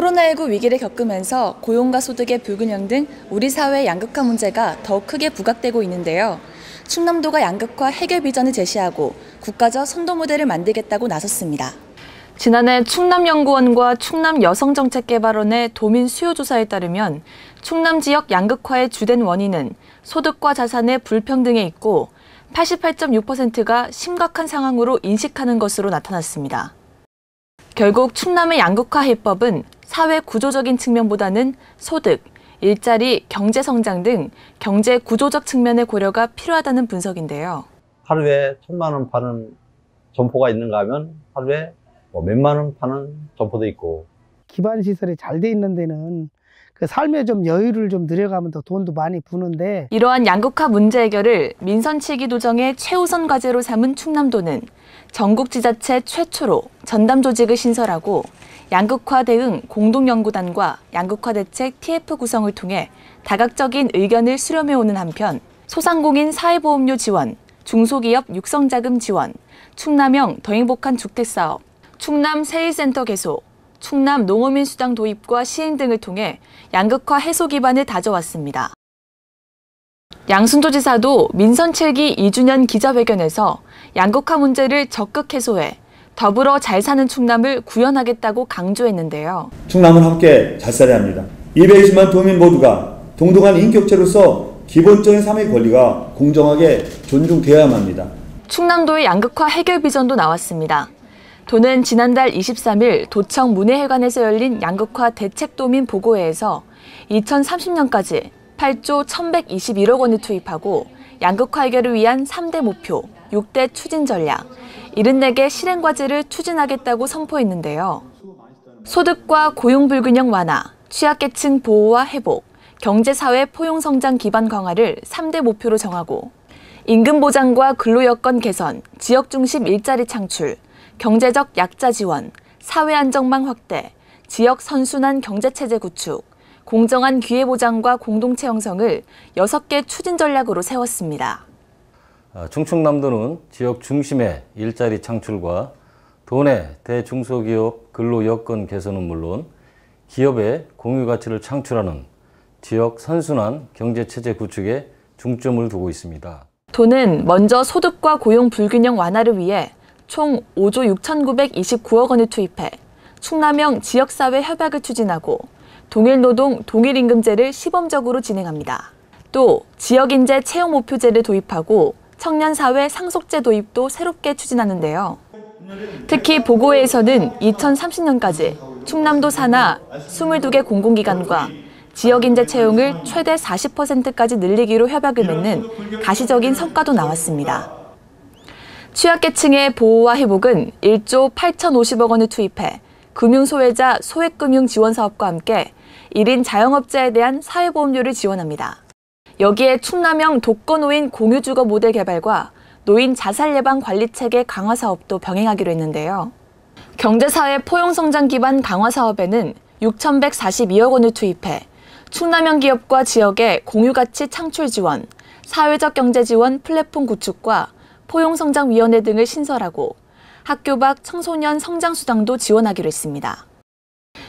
코로나19 위기를 겪으면서 고용과 소득의 불균형 등 우리 사회의 양극화 문제가 더욱 크게 부각되고 있는데요. 충남도가 양극화 해결 비전을 제시하고 국가적 선도 모델을 만들겠다고 나섰습니다. 지난해 충남연구원과 충남여성정책개발원의 도민 수요조사에 따르면 충남 지역 양극화의 주된 원인은 소득과 자산의 불평등에 있고 88.6%가 심각한 상황으로 인식하는 것으로 나타났습니다. 결국 충남의 양극화 해법은 사회 구조적인 측면보다는 소득, 일자리, 경제 성장 등 경제 구조적 측면의 고려가 필요하다는 분석인데요. 하루에 1,000만 원 파는 점포가 있는가 하면 하루에 몇만 원 파는 점포도 있고. 기반 시설이 잘 돼 있는 데는 그 삶의 좀 여유를 좀 늘려가면 더 돈도 많이 부는데, 이러한 양극화 문제 해결을 민선 7기 도정의 최우선 과제로 삼은 충남도는 전국 지자체 최초로 전담 조직을 신설하고 양극화 대응 공동연구단과 양극화 대책 TF 구성을 통해 다각적인 의견을 수렴해오는 한편 소상공인 사회보험료 지원, 중소기업 육성자금 지원, 충남형 더 행복한 주택사업, 충남 세일센터 개소, 충남 농어민 수당 도입과 시행 등을 통해 양극화 해소 기반을 다져왔습니다. 양순조 지사도 민선 7기 2주년 기자회견에서 양극화 문제를 적극 해소해 더불어 잘 사는 충남을 구현하겠다고 강조했는데요. 충남은 함께 잘 살아야 합니다. 220만 도민 모두가 동등한 인격체로서 기본적인 삶의 권리가 공정하게 존중되어야만 합니다. 충남도의 양극화 해결 비전도 나왔습니다. 도는 지난달 23일 도청 문해회관에서 열린 양극화 대책도민 보고회에서 2030년까지 8조 1,121억 원을 투입하고 양극화 해결을 위한 3대 목표, 6대 추진 전략, 74개 실행 과제를 추진하겠다고 선포했는데요. 소득과 고용 불균형 완화, 취약계층 보호와 회복, 경제사회 포용성장 기반 강화를 3대 목표로 정하고 임금 보장과 근로여건 개선, 지역 중심 일자리 창출, 경제적 약자 지원, 사회 안정망 확대, 지역 선순환 경제체제 구축, 공정한 기회 보장과 공동체 형성을 6개 추진 전략으로 세웠습니다. 충청남도는 지역 중심의 일자리 창출과 도내 대중소기업 근로 여건 개선은 물론 기업의 공유 가치를 창출하는 지역 선순환 경제체제 구축에 중점을 두고 있습니다. 도는 먼저 소득과 고용 불균형 완화를 위해 총 5조 6,929억 원을 투입해 충남형 지역사회 협약을 추진하고 동일노동 동일임금제를 시범적으로 진행합니다. 또 지역인재 채용 목표제를 도입하고 청년사회 상속제 도입도 새롭게 추진하는데요. 특히 보고회에서는 2030년까지 충남도 산하 22개 공공기관과 지역인재 채용을 최대 40%까지 늘리기로 협약을 맺는 가시적인 성과도 나왔습니다. 취약계층의 보호와 회복은 1조 8,050억 원을 투입해 금융소외자 소액금융 지원 사업과 함께 1인 자영업자에 대한 사회보험료를 지원합니다. 여기에 충남형 독거노인 공유주거 모델 개발과 노인 자살 예방 관리체계 강화 사업도 병행하기로 했는데요. 경제사회 포용성장 기반 강화 사업에는 6,142억 원을 투입해 충남형 기업과 지역의 공유가치 창출 지원, 사회적 경제 지원 플랫폼 구축과 포용성장위원회 등을 신설하고 학교 밖 청소년 성장수당도 지원하기로 했습니다.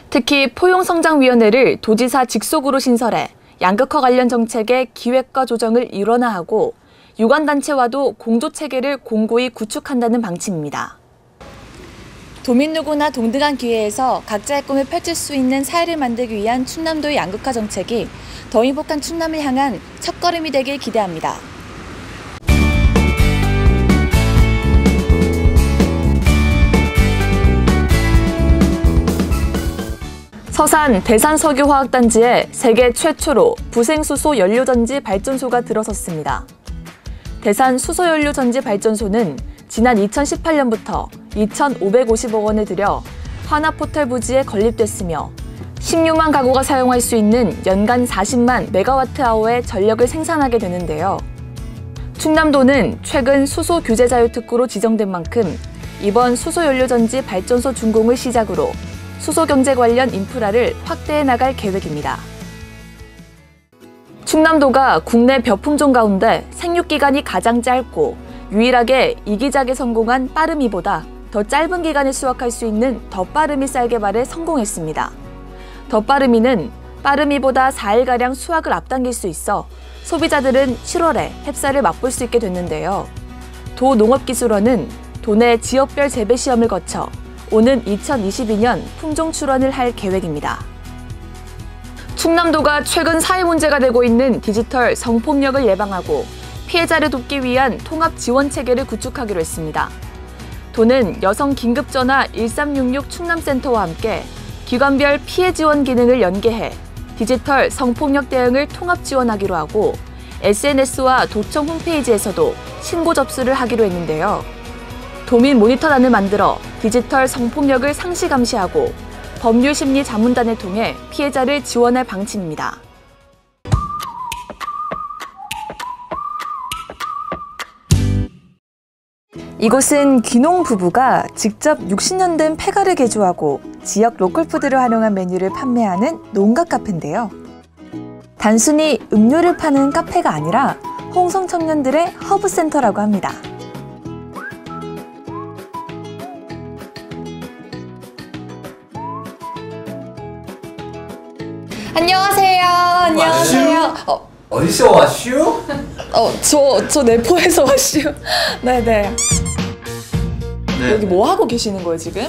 특히 포용성장위원회를 도지사 직속으로 신설해 양극화 관련 정책의 기획과 조정을 일원화하고 유관단체와도 공조체계를 공고히 구축한다는 방침입니다. 도민 누구나 동등한 기회에서 각자의 꿈을 펼칠 수 있는 사회를 만들기 위한 충남도의 양극화 정책이 더 행복한 충남을 향한 첫걸음이 되길 기대합니다. 서산 대산석유화학단지에 세계 최초로 부생수소 연료전지 발전소가 들어섰습니다. 대산 수소연료전지 발전소는 지난 2018년부터 2,550억 원을 들여 하나포털 부지에 건립됐으며 16만 가구가 사용할 수 있는 연간 40만 메가와트아워의 전력을 생산하게 되는데요. 충남도는 최근 수소 규제 자유 특구로 지정된 만큼 이번 수소연료전지 발전소 준공을 시작으로 수소경제 관련 인프라를 확대해 나갈 계획입니다. 충남도가 국내 벼품종 가운데 생육기간이 가장 짧고 유일하게 이기작에 성공한 빠름이보다 더 짧은 기간에 수확할 수 있는 더 빠름이 쌀 개발에 성공했습니다. 덧바르미는 빠르미보다 4일가량 수확을 앞당길 수 있어 소비자들은 7월에 햅쌀을 맛볼 수 있게 됐는데요. 도농업기술원은 도내 지역별 재배 시험을 거쳐 오는 2022년 품종 출원을 할 계획입니다. 충남도가 최근 사회 문제가 되고 있는 디지털 성폭력을 예방하고 피해자를 돕기 위한 통합 지원 체계를 구축하기로 했습니다. 도는 여성 긴급전화 1366 충남센터와 함께 기관별 피해 지원 기능을 연계해 디지털 성폭력 대응을 통합 지원하기로 하고 SNS와 도청 홈페이지에서도 신고 접수를 하기로 했는데요. 도민 모니터단을 만들어 디지털 성폭력을 상시 감시하고 법률심리 자문단을 통해 피해자를 지원할 방침입니다. 이곳은 귀농 부부가 직접 60년 된 폐가를 개조하고 지역 로컬푸드를 활용한 메뉴를 판매하는 농가 카페인데요. 단순히 음료를 파는 카페가 아니라 홍성 청년들의 허브센터라고 합니다. 안녕하세요. 안녕하세요. 어디서 왔슈? 저 내포에서 왔슈. 네네. 네. 여기 뭐 하고 계시는 거예요, 지금?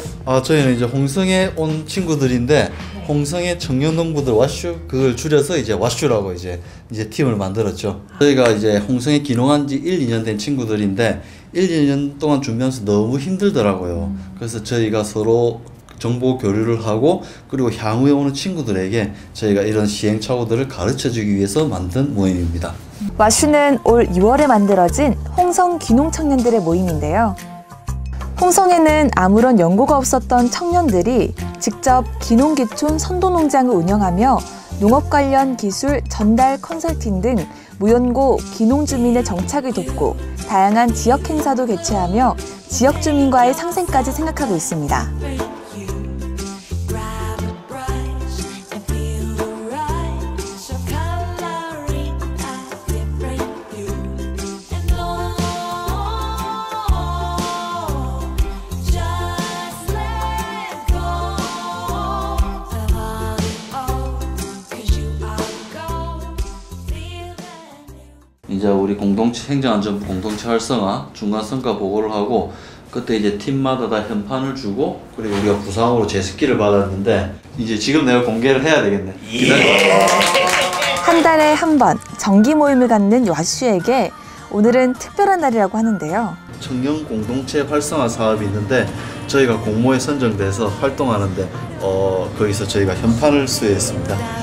저희는 이제 홍성에 온 친구들인데 홍성의 청년 농부들 와슈 그걸 줄여서 이제 와슈라고 이제 팀을 만들었죠. 저희가 이제 홍성에 귀농한 지 1, 2년 된 친구들인데 1, 2년 동안 준비하면서 너무 힘들더라고요. 그래서 저희가 서로 정보 교류를 하고 그리고 향후에 오는 친구들에게 저희가 이런 시행착오들을 가르쳐주기 위해서 만든 모임입니다. 와슈는 올 6월에 만들어진 홍성 귀농 청년들의 모임인데요. 홍성에는 아무런 연고가 없었던 청년들이 직접 귀농귀촌 선도농장을 운영하며 농업 관련 기술 전달 컨설팅 등 무연고 귀농 주민의 정착을 돕고 다양한 지역 행사도 개최하며 지역 주민과의 상생까지 생각하고 있습니다. 이제 우리 공동체 행정안전부 공동체 활성화 중간 성과 보고를 하고 그때 이제 팀마다 다 현판을 주고 그리고 우리가 부상으로 제습기를 받았는데 이제 지금 내가 공개를 해야 되겠네. 기다려. 한 달에 한 번 정기 모임을 갖는 와슈에게 오늘은 특별한 날이라고 하는데요. 청년 공동체 활성화 사업이 있는데 저희가 공모에 선정돼서 활동하는데 거기서 저희가 현판을 수여했습니다.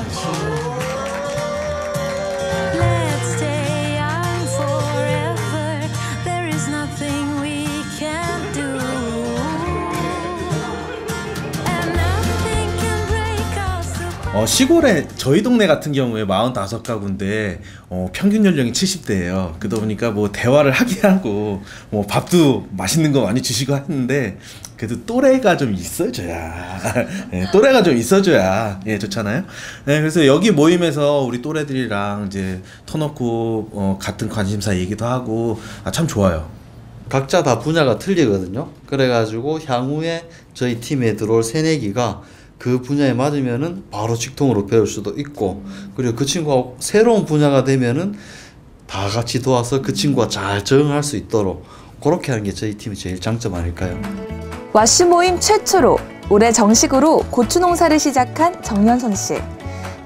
시골에 저희 동네 같은 경우에 45가구인데 평균 연령이 70대예요. 그러다 보니까 뭐 대화를 하게 하고 뭐 밥도 맛있는 거 많이 주시고 하는데 그래도 또래가 좀 있어줘야 네, 또래가 좀 있어줘야 좋잖아요. 네, 그래서 여기 모임에서 우리 또래들이랑 이제 터놓고 같은 관심사 얘기도 하고 참 좋아요. 각자 다 분야가 틀리거든요. 그래가지고 향후에 저희 팀에 들어올 새내기가 그 분야에 맞으면은 바로 직통으로 배울 수도 있고 그리고 그 친구가 새로운 분야가 되면은 다 같이 도와서 그 친구가 잘 적응할 수 있도록 그렇게 하는 게 저희 팀의 제일 장점 아닐까요? 와슈 모임 최초로 올해 정식으로 고추 농사를 시작한 정연선 씨.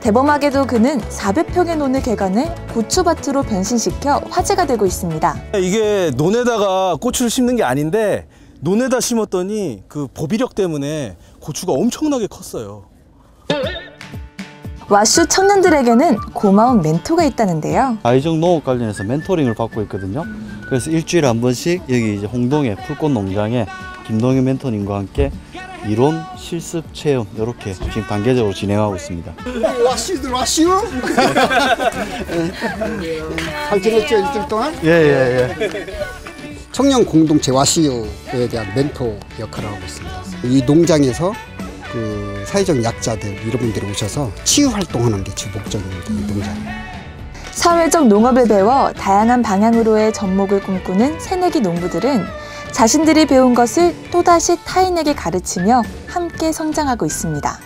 대범하게도 그는 400평의 논을 개간해 고추밭으로 변신시켜 화제가 되고 있습니다. 이게 논에다가 고추를 심는 게 아닌데 논에다 심었더니 그 보비력 때문에 고추가 엄청나게 컸어요. 와슈 청년들에게는 고마운 멘토가 있다는데요. 아이정 농업 관련해서 멘토링을 받고 있거든요. 그래서 일주일에 한 번씩 여기 이제 홍동의 풀꽃 농장에 김동현 멘토님과 함께 이론, 실습, 체험 이렇게 지금 단계적으로 진행하고 있습니다. 와슈? 잘 지냈죠 일주일 동안? 예. 청년 공동체 와슈에 대한 멘토 역할을 하고 있습니다. 이 농장에서 그 사회적 약자들 이런 분들이 오셔서 치유 활동하는 게 주 목적입니다. 이 농장. 사회적 농업을 배워 다양한 방향으로의 접목을 꿈꾸는 새내기 농부들은 자신들이 배운 것을 또다시 타인에게 가르치며 함께 성장하고 있습니다.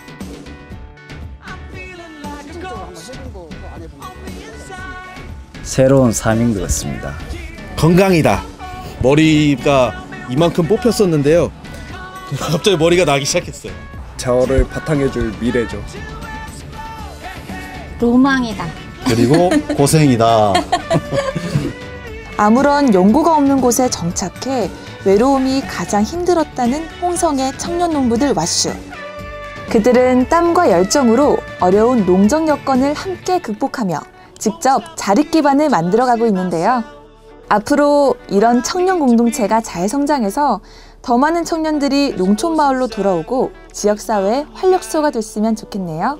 새로운 삶인 것 같습니다. 건강이다. 머리가 이만큼 뽑혔었는데요. 갑자기 머리가 나기 시작했어요. 저를 바탕해줄 미래죠. 로망이다. 그리고 고생이다. 아무런 연고가 없는 곳에 정착해 외로움이 가장 힘들었다는 홍성의 청년 농부들 와슈. 그들은 땀과 열정으로 어려운 농정 여건을 함께 극복하며 직접 자립기반을 만들어가고 있는데요. 앞으로 이런 청년 공동체가 잘 성장해서 더 많은 청년들이 농촌 마을로 돌아오고 지역사회의 활력소가 됐으면 좋겠네요.